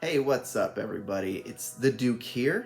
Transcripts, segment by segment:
Hey, what's up, everybody? It's the Duke here,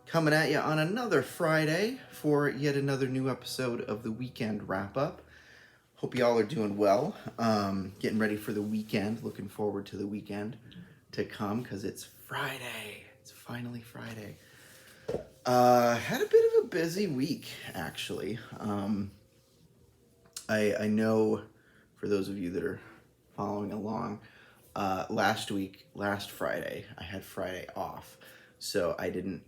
coming at you on another Friday for yet another new episode of the Weekend Wrap-Up. Hope y'all are doing well. Getting ready for the weekend. Looking forward to the weekend to come because it's Friday. It's finally Friday. Had a bit of a busy week, actually. I know for those of you that are following along, last Friday, I had Friday off, so I didn't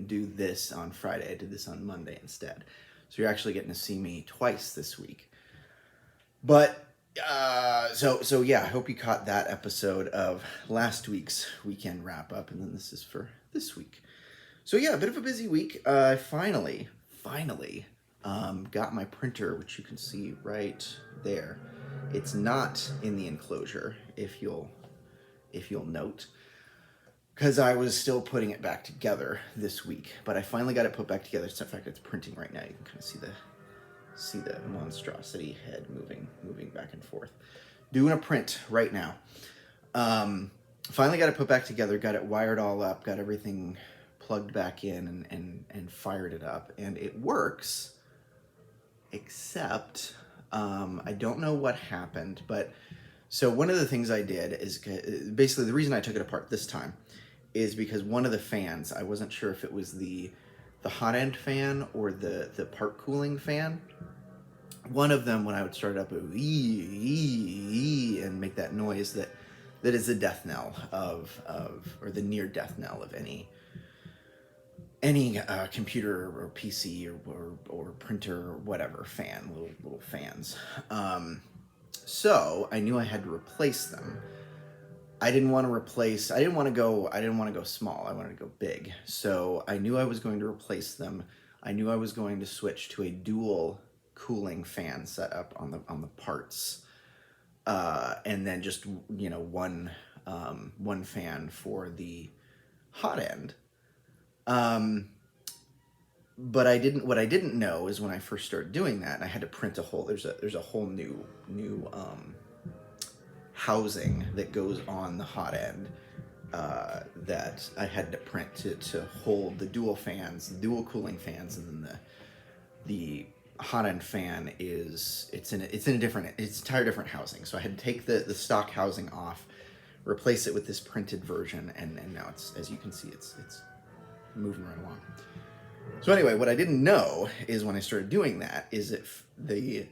do this on Friday. I did this on Monday instead. So you're actually getting to see me twice this week. But so yeah, I hope you caught that episode of last week's weekend wrap up, and then this is for this week. So yeah, a bit of a busy week. I finally got my printer, which you can see right there. It's not in the enclosure, if you'll note, because I was still putting it back together this week. But I finally got it put back together. In fact, it's printing right now. You can kind of see the monstrosity head moving back and forth. Doing a print right now. Finally got it put back together. Got it wired all up. Got everything plugged back in and fired it up, and it works. Except I don't know what happened, but so one of the things I did is basically the reason I took it apart this time is because one of the fans, I wasn't sure if it was the hot end fan or the part cooling fan. One of them, when I would start it up, it would and make that noise that is the death knell or the near death knell of any computer or PC or printer or whatever fan, little fans. So I knew I had to replace them. I didn't want to go small. I wanted to go big. So I knew I was going to replace them. I knew I was going to switch to a dual cooling fan setup on the parts. And then just, one fan for the hot end. But what I didn't know is when I first started doing that, and I had to print there's a whole new housing that goes on the hot end that I had to print to hold the dual cooling fans, and then the hot end fan it's in a entire different housing. So I had to take the stock housing off, replace it with this printed version, and now it's, as you can see, it's moving right along. So anyway, what I didn't know is when I started doing that is if the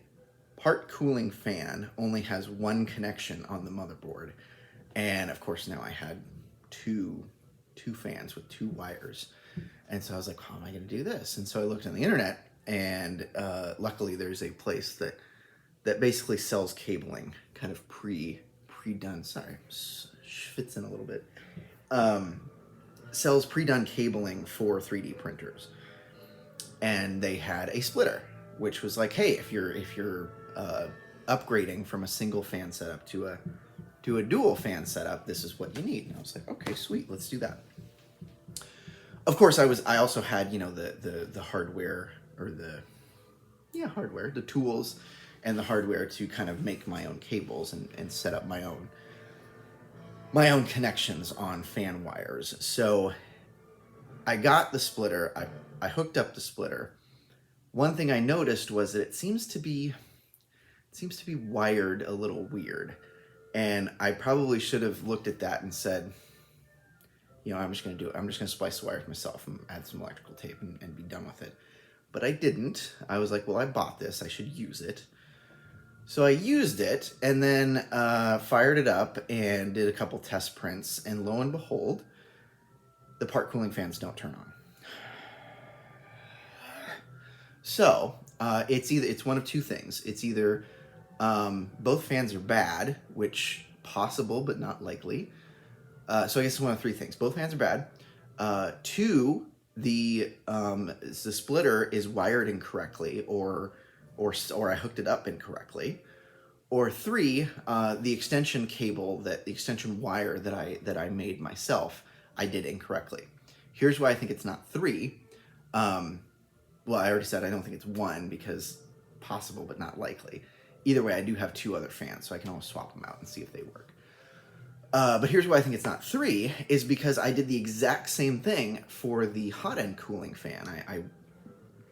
part cooling fan only has one connection on the motherboard, and of course now I had two fans with two wires, and so I was like, how am I going to do this? And so I looked on the internet, and luckily there's a place that basically sells cabling, kind of pre-done. Sorry, fits in a little bit. Sells pre-done cabling for 3D printers, and they had a splitter, which was like, hey, if you're upgrading from a single fan setup to a dual fan setup, this is what you need. And I was like, okay, sweet, let's do that. Of course, I also had the hardware or the tools and the hardware to kind of make my own cables and set up my own connections on fan wires. So I got the splitter. I hooked up the splitter. One thing I noticed was that it seems to be wired a little weird, and I probably should have looked at that and said, I'm just going to splice the wires myself and add some electrical tape and be done with it. But I didn't. I was like, well, I bought this, I should use it. So I used it, and then fired it up and did a couple test prints, and lo and behold, the part cooling fans don't turn on. So it's one of two things. It's either both fans are bad, which possible but not likely. So I guess it's one of three things. Both fans are bad. Two, the splitter is wired incorrectly, or I hooked it up incorrectly. Or three, the extension wire that I made myself, I did incorrectly. Here's why I think it's not three. Well, I already said I don't think it's one, because possible but not likely. Either way, I do have two other fans, so I can always swap them out and see if they work. But here's why I think it's not 3, is because I did the exact same thing for the hot end cooling fan. I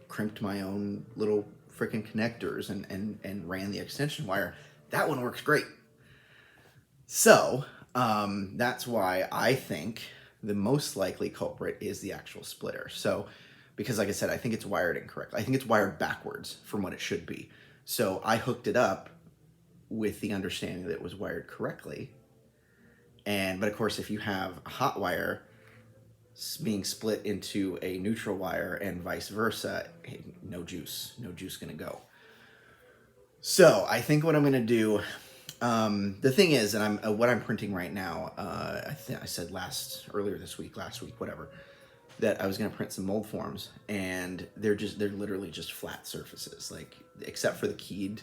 crimped my own little freaking connectors and ran the extension wire. That one works great. So that's why I think the most likely culprit is the actual splitter. So, because like I said, I think it's wired incorrectly. I think it's wired backwards from what it should be. So I hooked it up with the understanding that it was wired correctly. But of course, if you have a hot wire being split into a neutral wire and vice versa, hey, no juice gonna go. So I think what I'm gonna do, the thing is, and what I'm printing right now, I said earlier this week, last week, whatever, that I was gonna print some mold forms, and they're literally just flat surfaces, like except for the keyed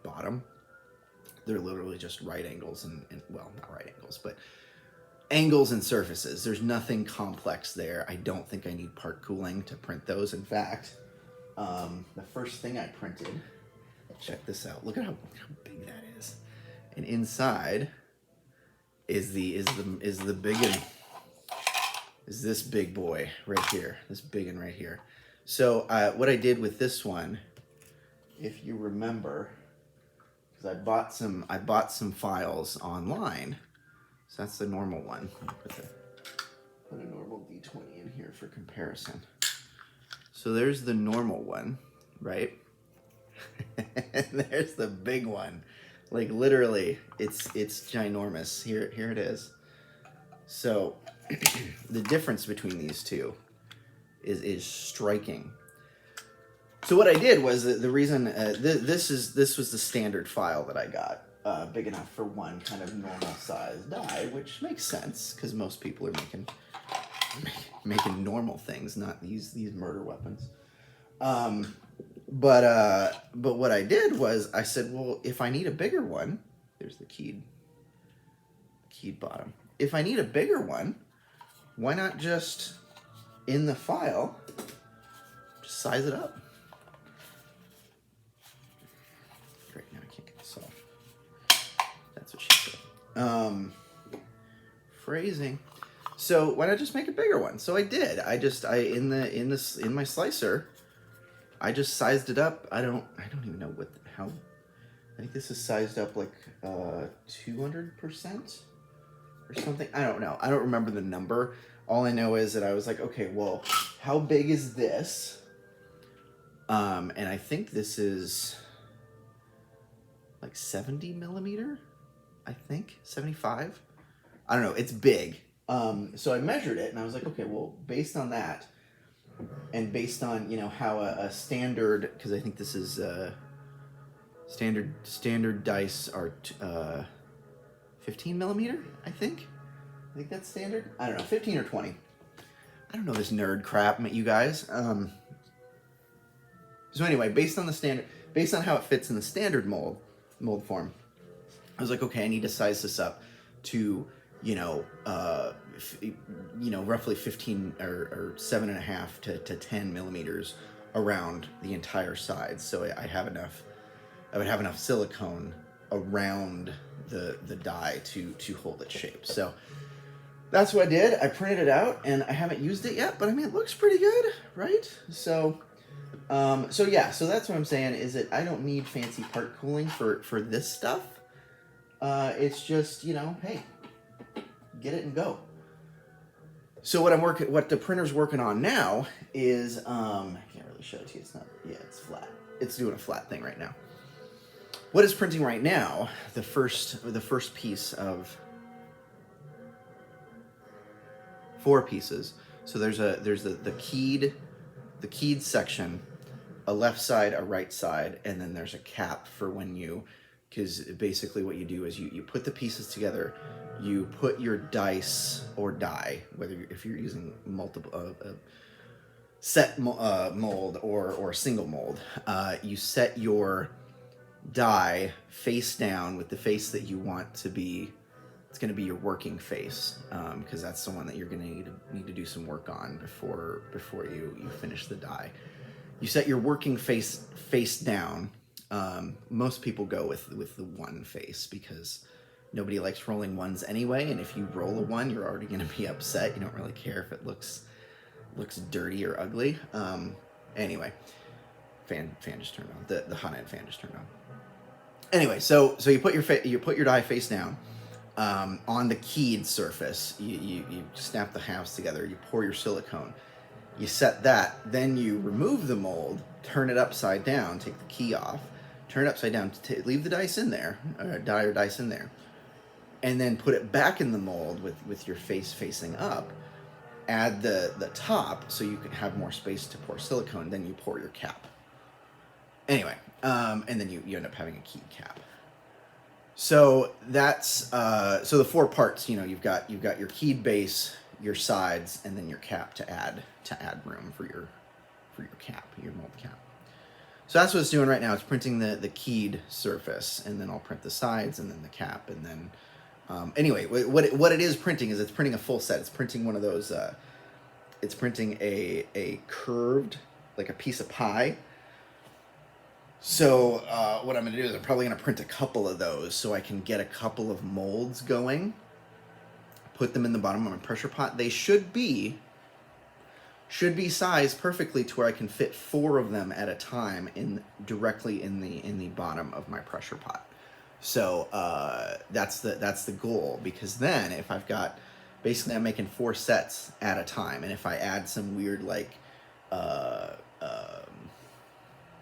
bottom. They're literally just right angles and well, not right angles, but angles and surfaces. There's nothing complex there. I don't think I need part cooling to print those. In fact, the first thing I printed, check this out. Look at how big that is. And inside is this big boy right here. This big one right here. So what I did with this one, if you remember, I bought some files online. So that's the normal one. Put a normal D20 in here for comparison. So there's the normal one, right? And there's the big one. Like literally, it's ginormous. Here it is. So the difference between these two is striking. So what I did was the reason this was the standard file that I got, big enough for one kind of normal size die, which makes sense because most people are making normal things, not these murder weapons. But what I did was I said, well, if I need a bigger one, there's the keyed bottom. If I need a bigger one, why not just in the file just size it up? That's what she said. Phrasing. So why not just make a bigger one? So I did. In my slicer, I just sized it up. I don't even know how. I think this is sized up like 200% or something. I don't know. I don't remember the number. All I know is that I was like, okay, well, how big is this? And I think this is like 70 millimeter, I think 75. I don't know. It's big. So I measured it and I was like, okay, well, based on that and based on, how a standard, because I think this is standard dice are 15 millimeter, I think that's standard. I don't know, 15 or 20. I don't know this nerd crap, you guys. So anyway, based on how it fits in the standard mold form, I was like, okay, I need to size this up to, roughly 15 or 7.5 to 10 millimeters around the entire side. So I would have enough silicone around the die to hold its shape. So that's what I did. I printed it out and I haven't used it yet, but I mean, it looks pretty good, right? So that's what I'm saying is that I don't need fancy part cooling for this stuff. It's just, hey, get it and go. So what the printer's working on now is, I can't really show it to you. It's flat. It's doing a flat thing right now. What it's printing right now, the first piece of 4 pieces. So there's the keyed section, a left side, a right side, and then there's a cap for because basically what you do is you put the pieces together, you put your dice or die, if you're using multiple set mold or single mold, you set your die face down with the face that you want to be. It's going to be your working face, because that's the one that you're going to need to do some work on before you finish the die. You set your working face down. Most people go with the one face because Nobody likes rolling ones anyway, and if you roll a one, you're already going to be upset. You don't really care if it looks dirty or ugly. Anyway, fan just turned on. The hot end fan just turned on. Anyway, so you put your die face down on the keyed surface. You snap the halves together. You pour your silicone. You set that. Then you remove the mold, turn it upside down, take the key off, turn it upside down, leave the dice in there, die or dice in there, and then put it back in the mold with your face facing up. Add the top so you can have more space to pour silicone. Then you pour your cap. Anyway, and then you end up having a keyed cap. So that's so the 4 parts. You've got your keyed base, your sides, and then your cap to add room for your cap, your mold cap. So that's what it's doing right now. It's printing the keyed surface, and then I'll print the sides, and then the cap, and then anyway, what it is printing is it's printing a full set. It's printing one of those. It's printing a curved, like a piece of pie. So what I'm going to do is I'm probably going to print a couple of those so I can get a couple of molds going. Put them in the bottom of my pressure pot. They should be sized perfectly to where I can fit 4 of them at a time directly in the bottom of my pressure pot. So that's the goal, because then if I've got, basically I'm making 4 sets at a time, and if I add some weird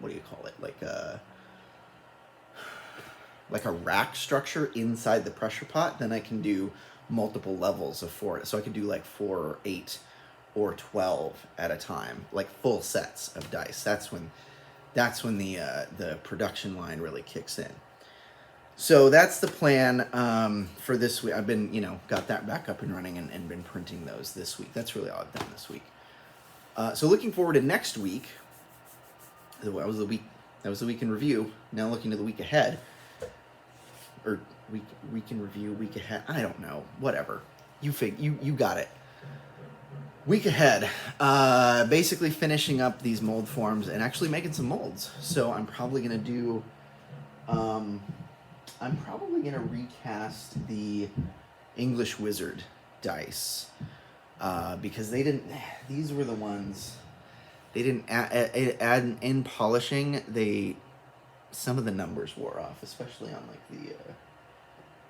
what do you call it, like a rack structure inside the pressure pot, then I can do multiple levels of 4. So I could do like 4 or 8 or 12 at a time, like full sets of dice. That's when the production line really kicks in. So that's the plan for this week. I've been, got that back up and running and been printing those this week. That's really all I've done this week. So looking forward to next week. That was the week in review. Now looking to the week ahead. Or week in review, week ahead. I don't know. Whatever. You got it. Week ahead. Basically finishing up these mold forms and actually making some molds. So I'm probably gonna do I'm probably going to recast the English Wizard dice because these were the ones, they didn't add in polishing, some of the numbers wore off, especially on like the,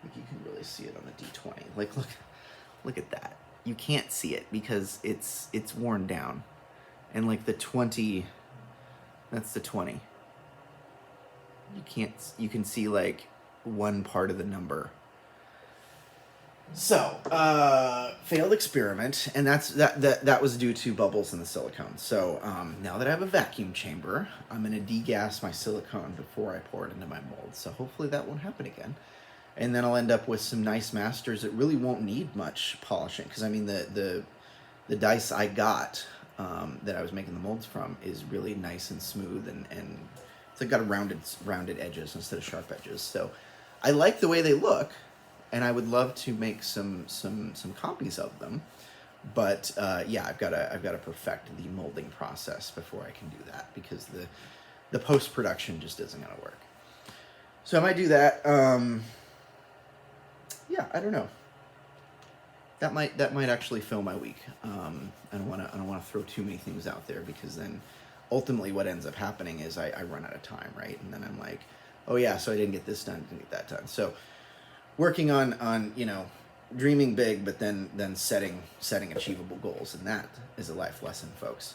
like you can really see it on the D20. Like, look at that. You can't see it because it's worn down. And like the 20, that's the 20. You can see like one part of the number. So, failed experiment, and that was due to bubbles in the silicone. So, now that I have a vacuum chamber, I'm going to degas my silicone before I pour it into my mold. So hopefully that won't happen again. And then I'll end up with some nice masters that really won't need much polishing. Because, I mean, the dice I got that I was making the molds from is really nice and smooth, and it's like got a rounded edges instead of sharp edges. So I like the way they look, and I would love to make some copies of them. But yeah, I've got to perfect the molding process before I can do that, because the post-production just isn't going to work. So I might do that. Yeah, I don't know. That might actually fill my week. I don't want to throw too many things out there, because then ultimately what ends up happening is I run out of time, right? And then I'm like, oh yeah, so I didn't get this done, didn't get that done. So working on dreaming big, but then setting achievable goals, and that is a life lesson, folks.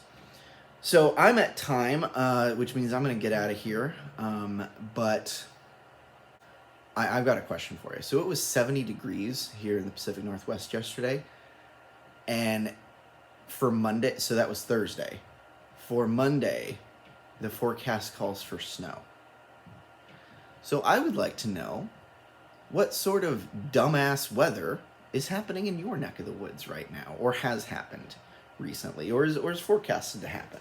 So I'm at time, which means I'm going to get out of here. But I've got a question for you. So it was 70 degrees here in the Pacific Northwest yesterday, and for Monday, so that was Thursday. For Monday, the forecast calls for snow. So I would like to know what sort of dumbass weather is happening in your neck of the woods right now, or has happened recently, or is forecasted to happen.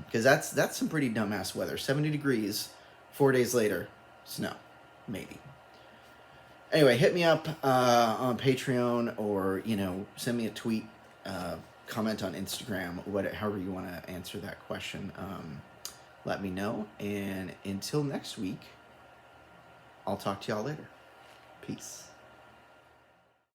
Because that's some pretty dumbass weather. 70 degrees, 4 days later, snow, maybe. Anyway, hit me up on Patreon, or send me a tweet, comment on Instagram, however you want to answer that question. Let me know, and until next week, I'll talk to y'all later. Peace.